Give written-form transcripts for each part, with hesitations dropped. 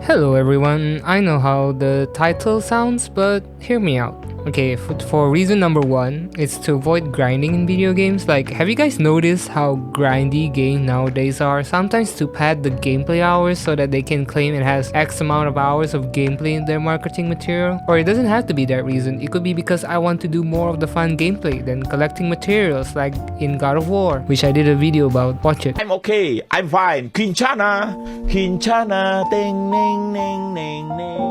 Hello everyone, I know how the title sounds, but hear me out. Okay, for reason number one, it's to avoid grinding in video games. Like, have you guys noticed how grindy games nowadays are? Sometimes to pad the gameplay hours so that they can claim it has X amount of hours of gameplay in their marketing material. Or it doesn't have to be that reason, it could be because I want to do more of the fun gameplay than collecting materials like in God of War, which I did a video about, watch it. I'm okay, I'm fine. Quinchana, ding, ding, ding, ding, ding.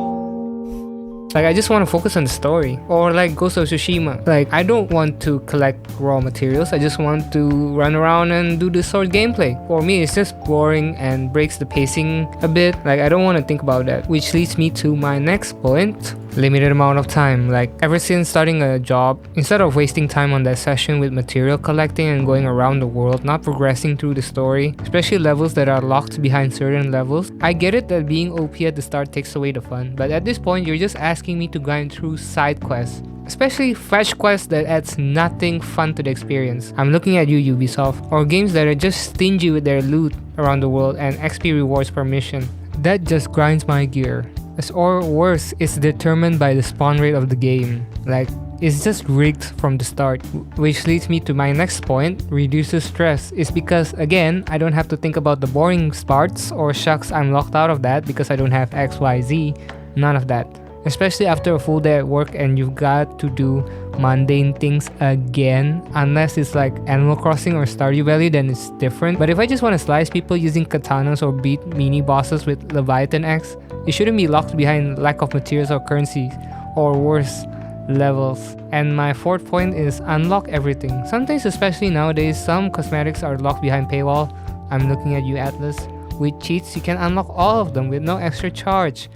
Like, I just want to focus on the story. Or like Ghost of Tsushima. Like, I don't want to collect raw materials, I just want to run around and do the sword gameplay. For me, it's just boring and breaks the pacing a bit. Like, I don't want to think about that. Which leads me to my next point. Limited amount of time. Like, ever since starting a job, instead of wasting time on that session with material collecting and going around the world, not progressing through the story, especially levels that are locked behind certain levels, I get it that being OP at the start takes away the fun, but at this point you're just asking me to grind through side quests, especially fetch quests that adds nothing fun to the experience. I'm looking at you, Ubisoft, or games that are just stingy with their loot around the world and XP rewards per mission. That just grinds my gear. Or worse, it's determined by the spawn rate of the game. Like, it's just rigged from the start. Which leads me to my next point, reduces stress. It's because, again, I don't have to think about the boring parts or shucks, I'm locked out of that because I don't have XYZ. None of that. Especially after a full day at work and you've got to do mundane things again. Unless it's like Animal Crossing or Stardew Valley, then it's different. But if I just want to slice people using katanas or beat mini bosses with Leviathan X, it shouldn't be locked behind lack of materials or currencies, or worse, levels. And my fourth point is unlock everything. Sometimes, especially nowadays, some cosmetics are locked behind paywall. I'm looking at you, Atlas. With cheats, you can unlock all of them with no extra charge.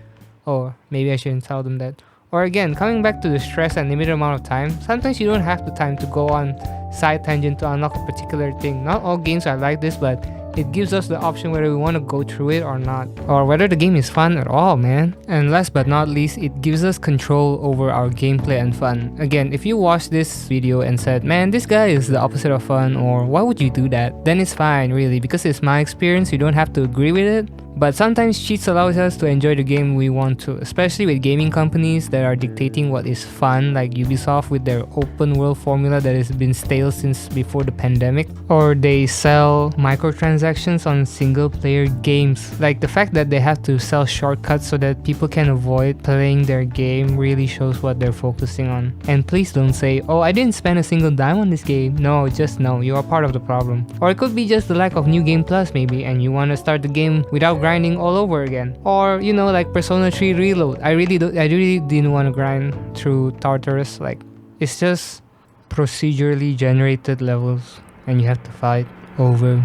Or maybe I shouldn't tell them that. Or again, coming back to the stress and limited amount of time, sometimes you don't have the time to go on side tangent to unlock a particular thing. Not all games are like this, but it gives us the option whether we want to go through it or not, or whether the game is fun at all, man. And last but not least, it gives us control over our gameplay and fun. Again, if you watch this video and said, man, this guy is the opposite of fun, or why would you do that, then it's fine, really, because it's my experience. You don't have to agree with it. But sometimes cheats allows us to enjoy the game we want to, especially with gaming companies that are dictating what is fun, like Ubisoft with their open world formula that has been stale since before the pandemic. Or they sell microtransactions on single player games. Like, the fact that they have to sell shortcuts so that people can avoid playing their game really shows what they're focusing on. And please don't say, oh, I didn't spend a single dime on this game. No, just no, you are part of the problem. Or it could be just the lack of New Game Plus maybe, and you want to start the game without grinding all over again. Or, you know, like Persona 3 Reload. I really didn't want to grind through Tartarus. Like, it's just procedurally generated levels and you have to fight over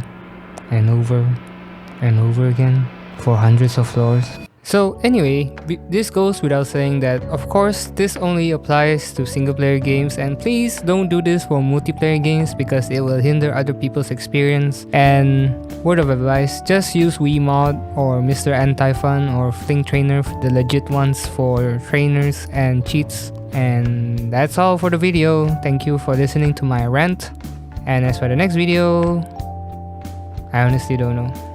and over and over again for hundreds of floors. So anyway, this goes without saying that, of course, this only applies to single player games, and please don't do this for multiplayer games because it will hinder other people's experience. And word of advice, just use Wiimote or Mr. Anti-Fun or Fling Trainer, the legit ones for trainers and cheats. And that's all for the video. Thank you for listening to my rant. And as for the next video, I honestly don't know.